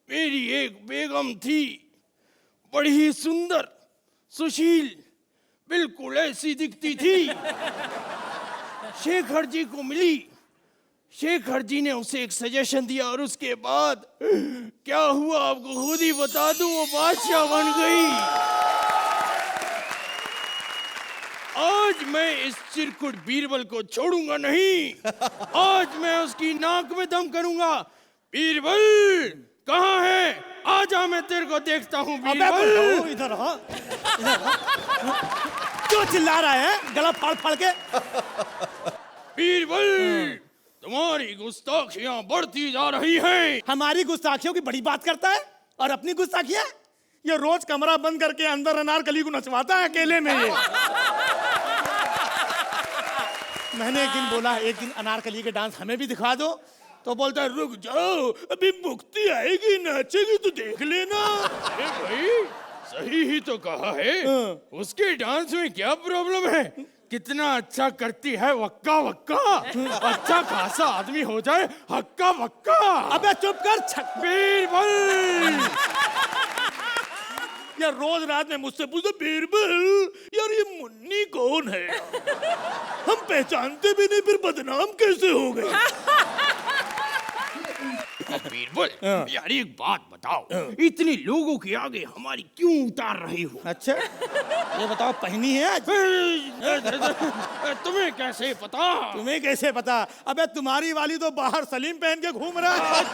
मेरी एक बेगम थी, बड़ी ही सुंदर, सुशील, बिल्कुल ऐसी दिखती थी। शेखर जी को मिली, शेखर जी ने उसे एक सजेशन दिया और उसके बाद क्या हुआ आपको खुद ही बता दूं, वो बादशाह बन गई। आज मैं इस चिरकुट बीरबल को छोड़ूंगा नहीं। आज मैं उसकी नाक में दम करूंगा। बीरबल कहाँ है? आजा, मैं तेरे को देखता हूँ। बीरबल इधर आ। क्यों चिल्ला रहा है गला फाड़ फाड़ के? बीरबल, तुम्हारी गुस्ताखियां बढ़ती जा रही हैं। हमारी गुस्ताखियों की बड़ी बात करता है और अपनी गुस्ताखियां? ये रोज कमरा बंद करके अंदर अनारकली को नचवाता है अकेले में। ये मैंने एक दिन बोला, एक दिन अनारकली के डांस हमें भी दिखा दो, तो बोलता है रुक जाओ, अभी मुक्ति आएगी, नाचेगी तो देख लेना। अरे भाई, सही ही तो कहा है। उसके डांस में क्या प्रॉब्लम है? कितना अच्छा करती है, वक्का वक्का। अच्छा खासा आदमी हो जाए, हक्का वक्का। अबे चुप कर। बीरबल, यार रोज रात में मुझसे पूछते बीरबल यार ये मुन्नी कौन है? हम पहचानते भी नहीं, फिर बदनाम कैसे हो गए? बीरबल, यार एक बात बताओ, इतने लोगों के आगे हमारी क्यों उतार रही हो? अच्छा ये बताओ, पहनी है आज? तुम्हें कैसे पता? तुम्हें कैसे पता? अबे तुम्हारी वाली तो बाहर सलीम पहन के घूम रहा है।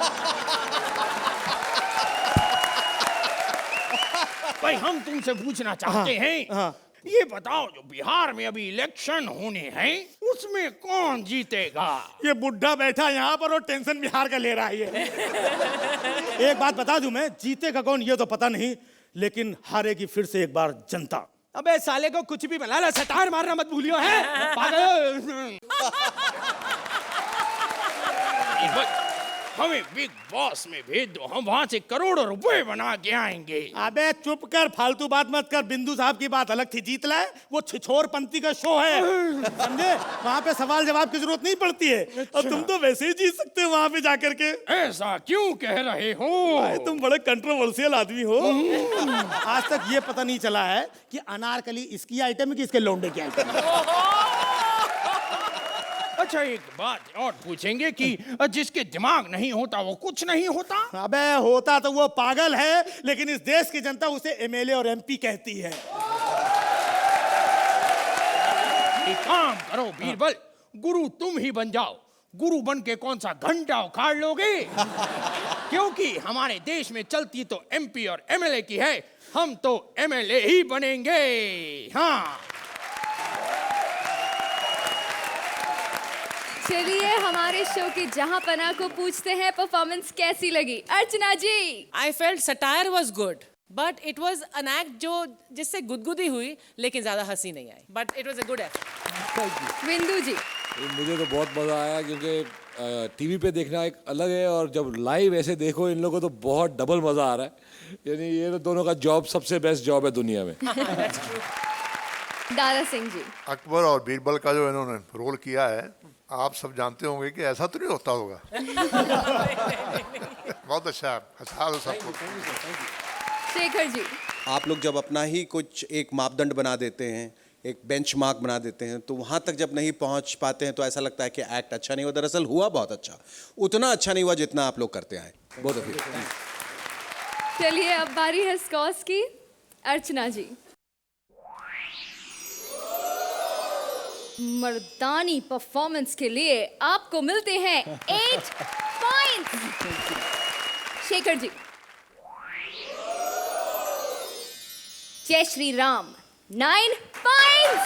भाई हम तुमसे पूछना चाहते हैं, ये बताओ जो बिहार में अभी इलेक्शन होने हैं, उसमें कौन जीतेगा? ये बुढ़ा बैठा यहाँ पर और टेंशन बिहार का ले रहा है ये। एक बात बता दूं मैं, जीतेगा कौन ये तो पता नहीं, लेकिन हारेगी फिर से एक बार जनता। अबे साले को कुछ भी बना ला, सटार मारना मत भूलियो है पागल। हमें बिग बॉस में भेज दो, हम वहां से करोड़ों रुपए बना के आएंगे। अबे चुप कर, फालतू बात मत कर। बिंदु साहब की बात अलग थी, जीत लाए, वो छिछोरपंथी का शो है, समझे? वहाँ पे सवाल जवाब की जरूरत नहीं पड़ती है। अच्छा। और तुम तो वैसे ही जीत सकते हो वहाँ पे जाकर के। ऐसा क्यों कह रहे हो? तुम बड़े कंट्रोवर्शियल आदमी हो। आज तक ये पता नहीं चला है कि अनारकली इसकी आइटम है कि इसके लौंडे की आइटम है। अच्छा एक बात और पूछेंगे कि जिसके दिमाग नहीं होता वो कुछ नहीं होता। अबे होता तो वो पागल है, लेकिन इस देश की जनता उसे एमएलए और एमपी कहती है। एक काम करो बीरबल, गुरु तुम ही बन जाओ। गुरु बन के कौन सा घंटा उखाड़ लोगे? क्योंकि हमारे देश में चलती तो एमपी और एमएलए की है, हम तो एमएलए ही बनेंगे। हाँ चलिए हमारे शो के जहां पना को पूछते हैं परफॉर्मेंस कैसी लगी। Archana ji. I felt satire was good, but it was an act जो जिससे गुदगुदी हुई, लेकिन ज्यादा हंसी नहीं आई, but it was a good act. Bindu ji. मुझे तो बहुत मज़ा आया, क्योंकि टीवी पे देखना एक अलग है और जब लाइव ऐसे देखो इन लोगों को तो बहुत डबल मज़ा आ रहा है। यानी ये तो दोनों का जॉब सबसे बेस्ट जॉब है दुनिया में। दारा सिंह जी। अकबर और बीरबल का जो इन्होंने रोल किया है, आप सब जानते होंगे कि ऐसा तो नहीं होता होगा। बहुत अच्छा हंसा दो सबको। शेखर जी। आप लोग जब अपना ही कुछ एक मापदंड बना देते हैं, एक बेंचमार्क बना देते हैं, तो वहाँ तक जब नहीं पहुँच पाते हैं तो ऐसा लगता है कि एक्ट अच्छा नहीं हुआ। दरअसल हुआ बहुत अच्छा, उतना अच्छा नहीं हुआ जितना आप लोग करते हैं। बहुत अच्छा। चलिए अब बारी है स्कॉर्स की। अर्चना जी। मर्दानी परफॉर्मेंस के लिए आपको मिलते हैं 8 पॉइंट्स। शेखर जी। जय श्री राम 9 पॉइंट्स।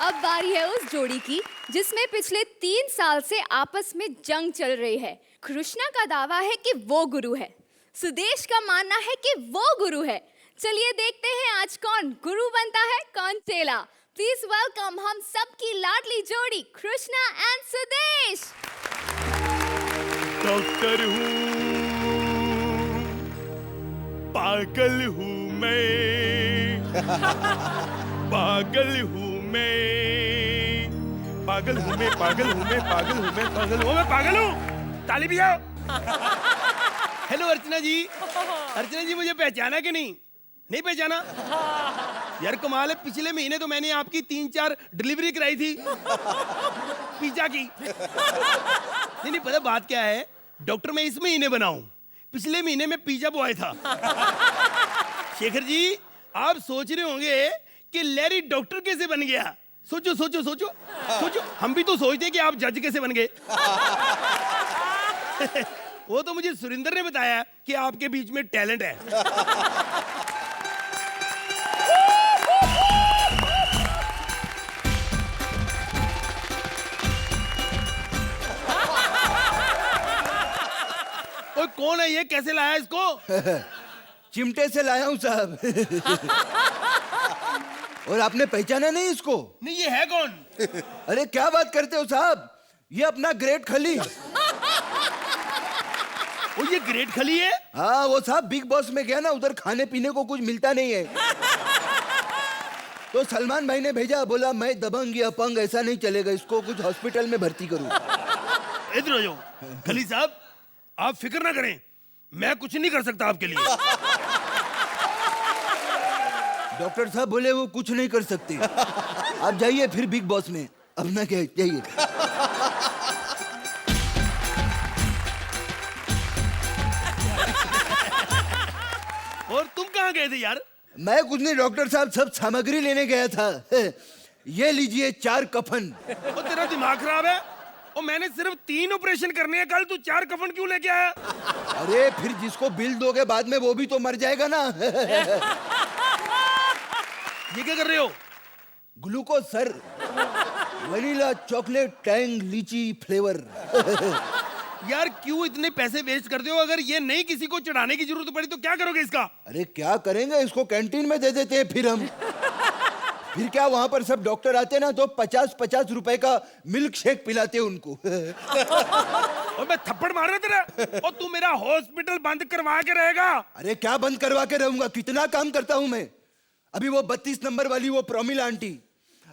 अब बारी है उस जोड़ी की जिसमें पिछले 3 साल से आपस में जंग चल रही है। कृष्णा का दावा है कि वो गुरु है, सुदेश का मानना है कि वो गुरु है। चलिए देखते हैं आज कौन गुरु बनता है, कौन चेला। प्लीज वेलकम हम सबकी लाडली जोड़ी कृष्णा एंड सुदेश। डॉक्टर हूँ, पागल हूँ मैं, पागल हूँ मैं, पागल हूँ मैं, पागल हूँ मैं, पागल हूँ मैं, पागल हूँ मैं, पागल हूँ। ताली भी आओ। हेलो अर्चना जी। अर्चना जी मुझे पहचाना कि नहीं? नहीं पहचाना? यार कमाल है, पिछले महीने तो मैंने आपकी 3-4 डिलीवरी कराई थी पिज्जा की। नहीं पता बात क्या है, डॉक्टर मैं इस महीने बना हूं, पिछले महीने में पिज्जा बॉय था। शेखर जी आप सोच रहे होंगे कि लैरी डॉक्टर कैसे बन गया। सोचो सोचो सोचो सोचो, हम भी तो सोचते हैं कि आप जज कैसे बन गए। वो तो मुझे सुरिंदर ने बताया कि आपके बीच में टैलेंट है। ओए कौन है ये, कैसे लाया इसको? चिमटे से लाया हूं साहब। और आपने पहचाना नहीं इसको? नहीं ये है कौन? अरे क्या बात करते हो साहब, ये अपना ग्रेट खली। वो ये ग्रेट खली है? हाँ वो साहब बिग बॉस में गया ना, उधर खाने पीने को कुछ मिलता नहीं है। तो सलमान भाई ने भेजा, बोला मैं दबंग या अपंग ऐसा नहीं चलेगा, इसको कुछ हॉस्पिटल में भर्ती करूं। इधर आ जाओ। खली साहब आप फिक्र ना करें, मैं कुछ नहीं कर सकता आपके लिए। डॉक्टर साहब बोले वो कुछ नहीं कर सकते। आप जाइए फिर बिग बॉस में, अपना क्या जाइए। और तुम कहाँ गए थे यार? मैं कुछ नहीं डॉक्टर साहब, सब सामग्री लेने गया था। ये लीजिए 4 कफन। और तेरा दिमाग खराब है? और मैंने सिर्फ 3 ऑपरेशन करने हैं कल, तू 4 कफन क्यों लेके आया? अरे फिर जिसको बिल दोगे बाद में वो भी तो मर जाएगा ना। ये क्या कर रहे हो? Glucose sir, vanilla chocolate Tang लीची फ्लेवर। यार क्यों इतने पैसे वेस्ट करते हो? अगर ये नहीं किसी को चढ़ाने की जरूरत पड़ी तो क्या करोगे इसका? अरे क्या करेंगे, इसको कैंटीन में दे देते हैं फिर हम। फिर क्या वहां पर सब डॉक्टर आते ना तो 50-50 रुपए का मिल्क शेक पिलाते उनको। और मैं थप्पड़ मार रहा तेरा, और तू मेरा हॉस्पिटल बंद करवा के रहेगा? अरे क्या बंद करवा के रहूंगा, कितना काम करता हूं मैं। अभी वो 32 नंबर वाली वो प्रोमिला आंटी,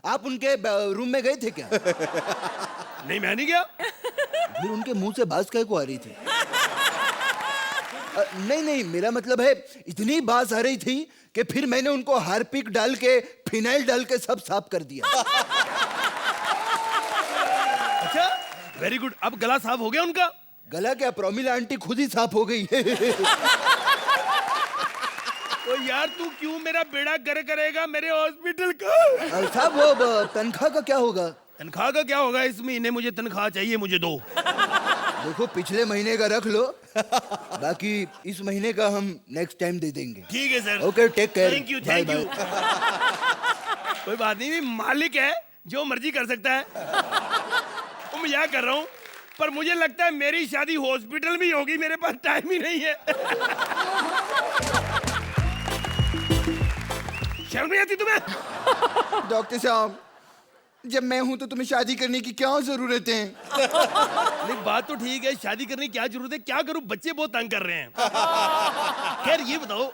आप उनके रूम में गए थे क्या? नहीं मैं नहीं गया। फिर उनके मुंह से बात काय को आ रही थी? नहीं नहीं, मेरा मतलब है इतनी बात आ रही थी कि फिर मैंने उनको हार्पिक डाल के फिनाइल डाल के सब साफ कर दिया। अच्छा, वेरी गुड। अब गला साफ हो गया उनका? गला क्या, प्रोमिला आंटी खुद ही साफ हो गई। तो यार तू क्यों मेरा बेड़ा कर करेगा मेरे हॉस्पिटल का? साहब वो तनख्वाह का क्या होगा? तनख्वाह का क्या होगा? इस महीने मुझे तनख्वाह चाहिए, मुझे दो। देखो पिछले महीने का रख लो, बाकी इस महीने का हम नेक्स्ट टाइम दे देंगे। ठीक है sir. Okay, take care. Thank you, thank you. कोई बात नहीं, मालिक है, जो मर्जी कर सकता है। तो मैं मजाक कर रहा हूँ, पर मुझे लगता है मेरी शादी हॉस्पिटल में ही होगी, मेरे पास टाइम ही नहीं है। शर्म नहीं आती तुम्हें? डॉक्टर साहब, जब मैं हूं तो तुम्हें शादी करने की क्या जरूरत है? नहीं, बात तो ठीक है, शादी करने की क्या जरूरत है? क्या करूं, बच्चे बहुत तंग कर रहे हैं। खैर ये बताओ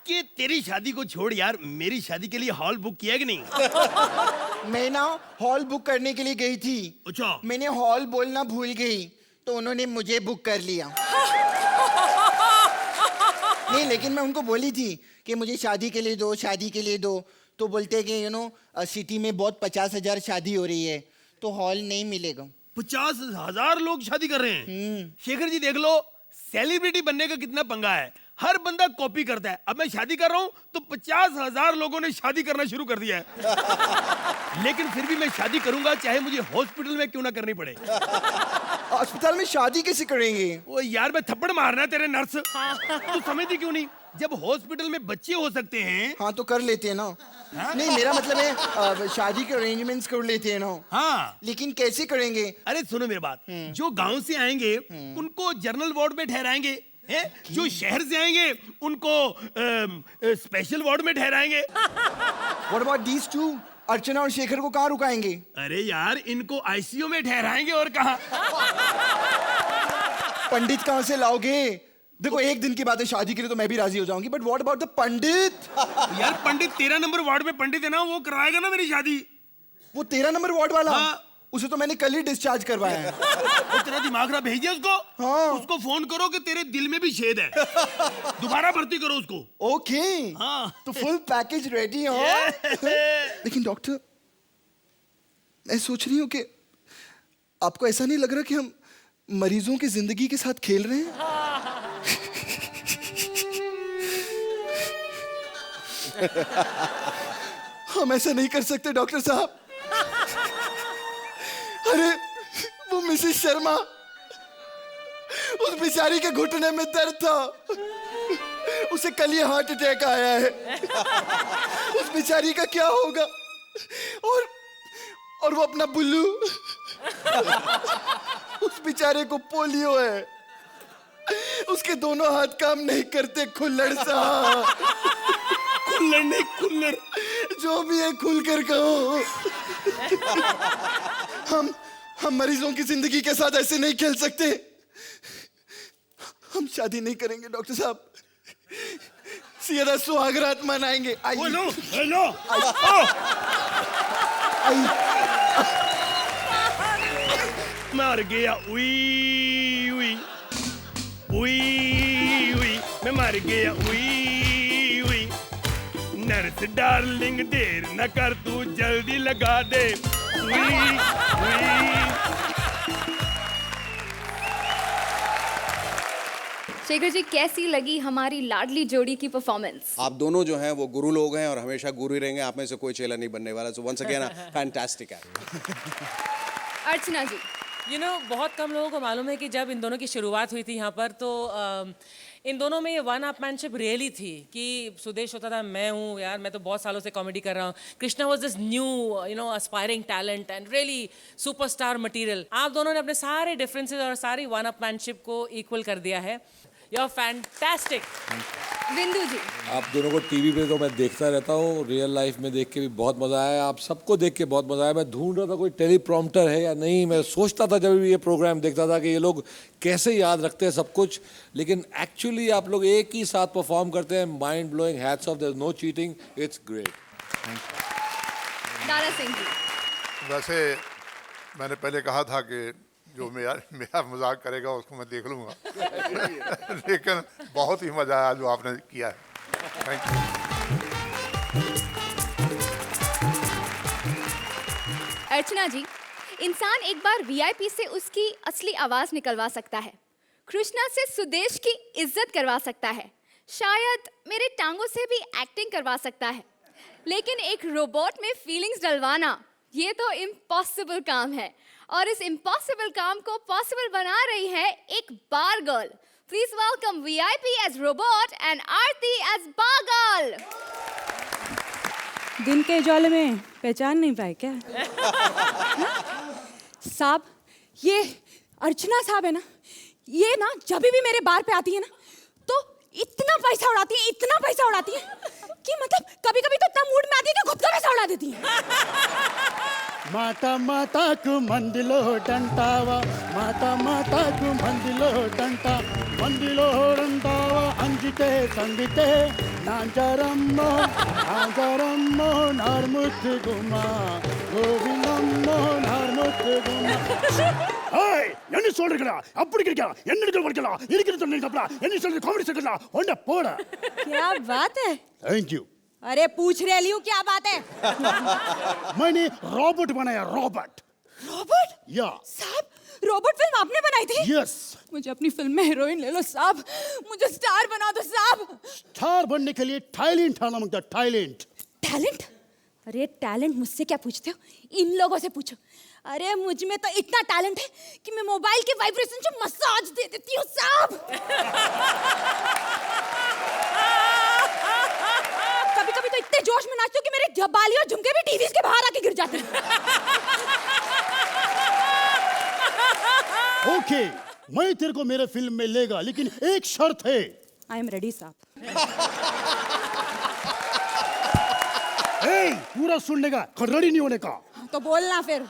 कि तेरी शादी को छोड़ यार, मेरी शादी के लिए हॉल बुक किया कि नहीं? मैं ना हॉल बुक करने के लिए गई थी। अच्छा। मैंने हॉल बोलना भूल गई तो उन्होंने मुझे बुक कर लिया। नहीं, लेकिन मैं उनको बोली थी कि मुझे शादी के लिए दो, शादी के लिए दो, तो बोलते कि सिटी में बहुत 50,000 शादी हो रही है तो हॉल नहीं मिलेगा। 50,000 लोग शादी कर रहे हैं। शेखर जी देख लो, सेलिब्रिटी बनने का कितना पंगा है, हर बंदा कॉपी करता है। अब मैं शादी कर रहा हूं तो 50,000 लोगों ने शादी करना शुरू कर दिया है। लेकिन फिर भी मैं शादी करूंगा, चाहे मुझे हॉस्पिटल में क्यों ना करनी पड़े। अस्पताल में शादी कैसे करेंगे? ओ यार, मैं थप्पड़ मारना तेरे नर्स। तू समझती क्यों नहीं? जब हॉस्पिटल में बच्चे हो सकते हैं। हाँ तो कर लेते हैं ना। नहीं, मेरा मतलब है शादी के अरेंजमेंट्स कर लेते हैं ना। हाँ, लेकिन कैसे करेंगे? अरे सुनो मेरी बात, जो गांव से आएंगे उनको जनरल वार्ड में ठहराएंगे, हैं? जो शहर से आएंगे उनको स्पेशल वार्ड में ठहराएंगे। What about these two? अर्चना और शेखर को कहाँ रुकाएंगे? अरे यार, इनको आईसीयू में ठहराएंगे और कहाँ। पंडित कहाँ से लाओगे? देखो, एक दिन की बात है, शादी के लिए तो मैं भी राजी हो जाऊंगी, बट व्हाट अबाउट द पंडित? यार पंडित 13 नंबर वार्ड में पंडित है ना, वो कराएगा ना मेरी शादी। वो 13 नंबर वार्ड वाला? हाँ। उसे तो मैंने कल ही डिस्चार्ज करवाया है। वो तेरा दिमाग खराब, भेज दिया उसको। हाँ। उसको फोन करो कि तेरे दिल में भी छेद है, दोबारा भर्ती करो उसको। ओके। हाँ। तो फुल पैकेज रेडी हो। लेकिन डॉक्टर, मैं सोच रही हूँ कि आपको ऐसा नहीं लग रहा कि हम मरीजों की जिंदगी के साथ खेल रहे हैं? हम ऐसा नहीं कर सकते डॉक्टर साहब। अरे वो मिसेस शर्मा, उस बेचारी के घुटने में दर्द था, उसे कल ही हार्ट अटैक आया है। उस बेचारी का क्या होगा? और वो अपना बुल्लू, उस बेचारे को पोलियो है, उसके दोनों हाथ काम नहीं करते। खुल्लड़ सा। खुल्लड़ नहीं, खुल्लड़, जो भी है खुल कर कहो। हम मरीजों की जिंदगी के साथ ऐसे नहीं खेल सकते। हम शादी नहीं करेंगे डॉक्टर साहब, सीधा सुहागरात मनाएंगे। Hello, hello. मर गया, उई उई उई उई, मैं मर गया, उई उई। नर्स डार्लिंग, देर न कर, तू जल्दी लगा दे। उई उई। शेखर जी, कैसी लगी हमारी लाडली जोड़ी की परफॉर्मेंस? आप दोनों जो हैं वो गुरु लोग हैं और हमेशा गुरु ही रहेंगे, आप में से कोई चेला नहीं बनने वाला। सो वंस अगेन फैंटास्टिक है। अर्चना जी, बहुत कम लोगों को मालूम है कि जब इन दोनों की शुरुआत हुई थी यहाँ पर, तो इन दोनों में ये वन अपमैनशिप रियली थी कि सुदेश होता था, मैं हूँ यार, मैं तो बहुत सालों से कॉमेडी कर रहा हूँ। Krishna was this new aspiring talent and really superstar material. आप दोनों ने अपने सारे डिफरेंसेस और सारी वन अपमैनशिप को इक्वल कर दिया है। You are fantastic. Bindu ji, आप दोनों को टीवी पे तो मैं देखता रहता हूँ, रियल लाइफ में देख के भी बहुत मज़ा आया, आप सबको देख के बहुत मज़ा आया। मैं ढूंढ रहा था कोई टेलीप्रॉम्प्टर है या नहीं, मैं सोचता था जब भी ये प्रोग्राम देखता था कि ये लोग कैसे याद रखते हैं सब कुछ, लेकिन एक्चुअली आप लोग एक ही साथ परफॉर्म करते हैं। Mind blowing, hats off, there is no cheating, it's great. Dara Singh ji, वैसे मैंने पहले कहा था कि जो मेरा मजाक करेगा उसको मैं देख लूँगा लेकिन बहुत ही मज़ा आया जो आपने किया है। Thank you. अर्चना जी, इंसान एक बार वीआईपी से उसकी असली आवाज निकलवा सकता है, कृष्णा से सुदेश की इज्जत करवा सकता है, शायद मेरे टांगों से भी एक्टिंग करवा सकता है, लेकिन एक रोबोट में फीलिंग्स डलवाना ये तो इम्पॉसिबल काम है। और इस इम्पॉसिबल काम को पॉसिबल बना रही है एक bar girl. Please welcome VIP as robot and Aarti as bar girl. दिन के उजाले में पहचान नहीं पाए क्या? साहब, ये अर्चना साहब है ना, ये ना जब भी मेरे बार पे आती है ना तो इतना पैसा उड़ाती है, इतना पैसा उड़ाती है कि मतलब कभी कभी तो इतना मूड में आती है कि खुद का पैसा उड़ा देती है। माता माताకు మందిలో డంటావా మాతా మాతాకు మందిలో డంటా మందిలో డంటావా అంజితే సంగితే నాంజరమ్మో నార్ముత్తు గుమా గోవిందమ్మో నార్ముత్తు గుమా ஏய் என்ன சொல்றீங்கடா அப்படி கேக்கா என்ன வர்க்கலாம் இருக்கிறது சொன்னீங்கப்பா என்ன சொல்றது காமெடி சர்க்கலா ஒண்ண போடா क्या बात है? थैंक यू अरे पूछ रही हूँ क्या बात है? मैंने रोबोट बनाया रोबोट रोबोट? या साहब, रोबोट फिल्म आपने बनाई थी? यस मुझे अपनी फिल्म में हीरोइन ले लो साहब, मुझे स्टार बना दो साहब। स्टार बनने के लिए टैलेंट आना मांगता टैलेंट। टैलेंट? अरे टैलेंट मुझसे क्या पूछते हो, इन लोगों से पूछो। अरे मुझ में तो इतना टैलेंट है कि मैं मोबाइल के वाइब्रेशन से मसाज दे देती हूँ साहब। कभी कभी तो इतने जोश में नाचती हूँ कि मेरे बाली और झुमके भी टीवी के बाहर आके गिर जाते हैं। ओके, मैं तेरे को मेरे फिल्म में लेगा, लेकिन एक शर्त है। आई एम रेडी साहब। पूरा सुनने का, रेडी नहीं होने का। तो बोलना फिर।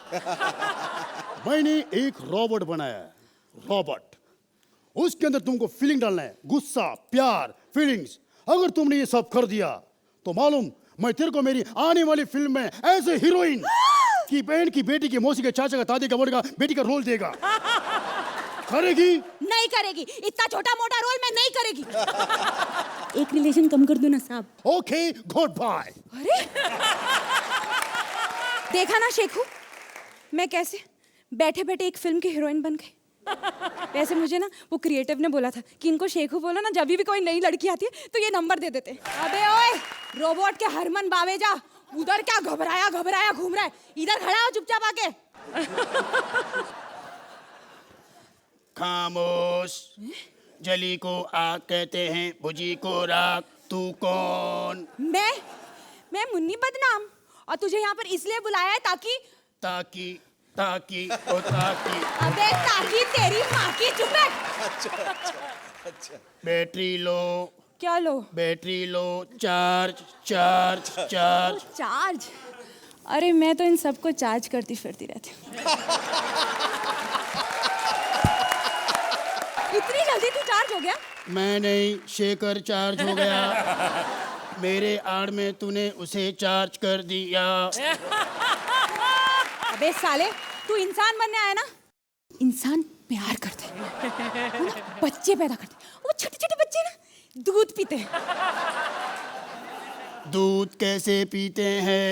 मैंने एक रोबोट बनाया है, रोबोट। उसके अंदर तुमको फीलिंग डालना है, गुस्सा, प्यार, फीलिंग्स। अगर तुमने ये सब कर दिया तो मालूम मैं तेरे को मेरी आने वाली फिल्म में एज ए हीरोइन की बहन की बेटी की मौसी के चाचा का दादी का बड़े का बेटी का रोल देगा। करेगी? नहीं करेगी, इतना छोटा मोटा रोल में नहीं करेगी। एक रिलेशन कम कर दो ना साहब। Okay, good bye. अरे देखा ना शेखू, मैं कैसे बैठे बैठे एक फिल्म की हीरोइन बन गई। वैसे मुझे ना वो क्रिएटिव ने बोला था कि इनको शेखू बोला ना, जब भी कोई नई लड़की आती है तो ये नंबर दे देते। अबे ओए रोबोट के हरमन बावेजा, उधर क्या घबराया घबराया घूम रहा है, इधर खड़ा हो चुपचाप आके। खामोश, जली को आग कहते हैं, बुझी को राख। तू कौन? मैं मुन्नी बदनाम, और तुझे यहाँ पर इसलिए बुलाया है ताकि ताकि ओ ताकि। अबे ताकि तेरी माँ की। चुप बैठ। अच्छा। Battery low. क्या low? Battery low, charge. Charge? अरे मैं तो इन सबको चार्ज करती फिरती रहती हूँ। इतनी जल्दी तू चार्ज हो गया? मैं नहीं, शेखर चार्ज हो गया। मेरे आड़ में तूने उसे चार्ज कर दिया। अबे साले, तू इंसान बनने आया ना? इंसान प्यार करते हैं, बच्चे पैदा करते हैं। वो छोटे छोटे बच्चे ना दूध पीते हैं। दूध कैसे पीते हैं?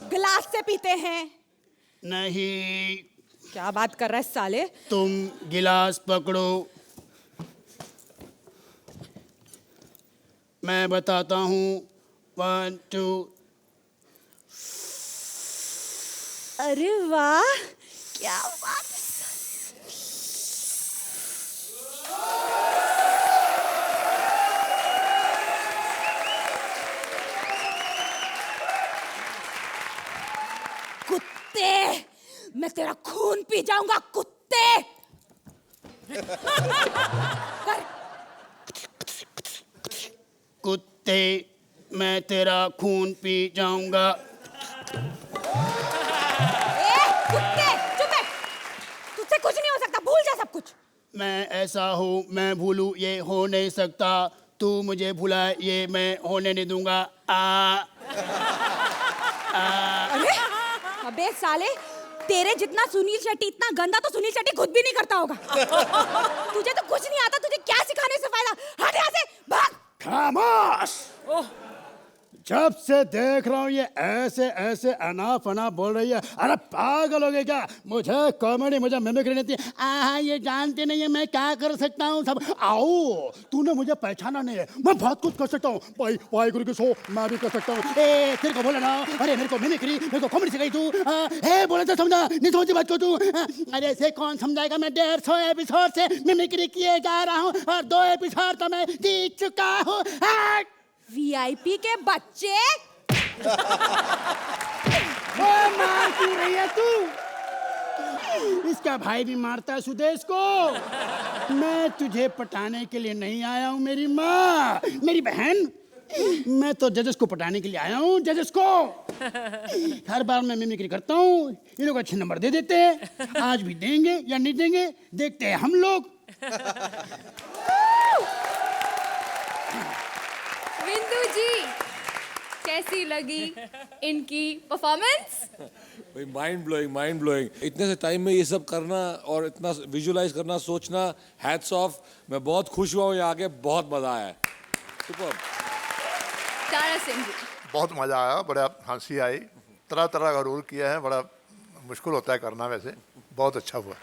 गिलास से पीते हैं। नहीं। क्या बात कर रहा है साले? तुम गिलास पकड़ो, मैं बताता हूँ। 1 2। अरे वाह, क्या बात है। कुत्ते, मैं तेरा खून पी जाऊंगा कुत्ते। कर। कुत्ते, मैं तेरा खून पी जाऊंगा। कुत्ते, चुप बैठ। तुझसे कुछ नहीं हो सकता, भूल जा सब कुछ। मैं ऐसा हूँ, मैं भूलूं ये हो नहीं सकता। तू मुझे भुलाए ये मैं होने नहीं दूंगा। अरे अबे साले, तेरे जितना सुनील शेट्टी इतना गंदा तो सुनील शेट्टी खुद भी नहीं करता होगा। तुझे तो कुछ नहीं आता, तुझे क्या सिखाने से फायदा? हट यहाँ से, भाग। खामोश। जब से देख रहा हूँ ये ऐसे ऐसे अना फना बोल रही है। अरे पागल हो गए क्या? मुझे कॉमेडी, मुझे मिमिक्री नहीं आती। आहा, ये जानते नहीं है मैं क्या कर सकता हूँ सब। आओ, तूने मुझे पहचाना नहीं है, मैं बहुत कुछ कर सकता हूँ। भाई भाई गुरु के शो मैं भी कर सकता हूँ। ए तेरे को बोला ना, अरे मेरे को मिमिक्री, मेरे को कॉमेडी सिखाई तू। हे बोले तो समझा, नहीं समझी बात को तू। अरे ऐसे कौन समझाएगा? मैं 150 एपिसोड से मिमिक्री किए जा रहा हूँ और 2 एपिसोड तो मैं जीत चुका हूँ। वीआईपी के बच्चे। मार क्यों रही है तू? इसका भाई भी मारता है सुदेश को। मैं तुझे पटाने के लिए नहीं आया हूँ मेरी माँ, मेरी बहन। मैं तो जजेस को पटाने के लिए आया हूँ, जजेस को। हर बार मैं मिमिक्री करता हूँ, ये लोग अच्छे नंबर दे देते हैं। आज भी देंगे या नहीं देंगे देखते हैं हम लोग। विंदु जी, कैसी लगी इनकी परफॉर्मेंस? भाई माइंड ब्लोइंग। इतने से टाइम में ये सब करना और इतना विजुलाइज करना, सोचना, हैट्स ऑफ। मैं बहुत खुश हुआ हूँ यहाँ आके, बहुत मजा आया। सुपर। तारा सिंह जी। बहुत मज़ा आया, बड़ा हंसी आई। तरह तरह का रोल किया है, बड़ा मुश्किल होता है करना, वैसे बहुत अच्छा हुआ।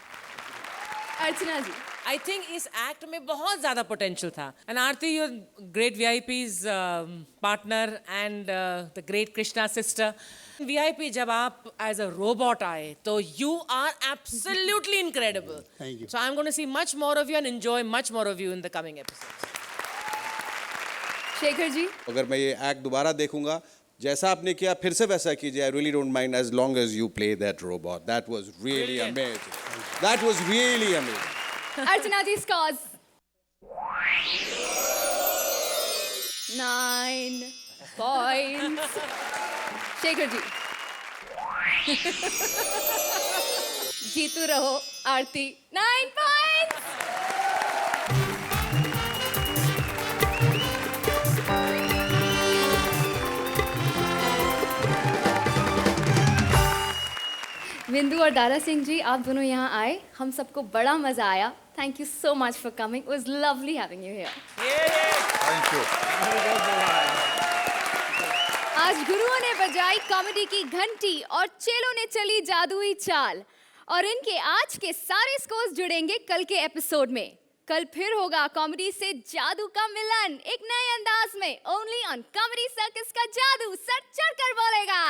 अर्चना जी। आई थिंक इस एक्ट में बहुत ज्यादा पोटेंशियल था। And Aarti, your great VIPs partner and the great Krishna sister. VIP जब आप एज अ रोबोट आए तो you are absolutely incredible. Thank you. So I am going to see much more of you and enjoy much more of you in the coming episodes. Shekhar ji. अगर मैं ये act दोबारा देखूंगा, जैसा आपने किया फिर से वैसा कीजिए। I really don't mind as long as you play that robot. That was really amazing. That was really amazing. Archana ji, scores. 9 points। Shekhar ji. जीतू रहो आरती। 9 points। विंदु और दारा सिंह जी, आप दोनों यहाँ आए, हम सबको बड़ा मजा आया। Thank you so much for coming. It was lovely having you here. Thank you. आज गुरुओं ने बजाई कॉमेडी की घंटी और चेलों ने चली जादुई चाल। और इनके आज के सारे स्कोर्स जुड़ेंगे कल के एपिसोड में। कल फिर होगा कॉमेडी से जादू का मिलन, एक नए अंदाज में, ओनली ऑन कॉमेडी सर्कस का जादू सर चढ़कर बोलेगा।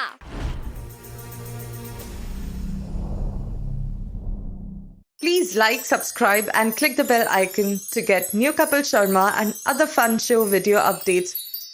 Please like, subscribe and click the bell icon to get new Kapil Sharma and other fun show video updates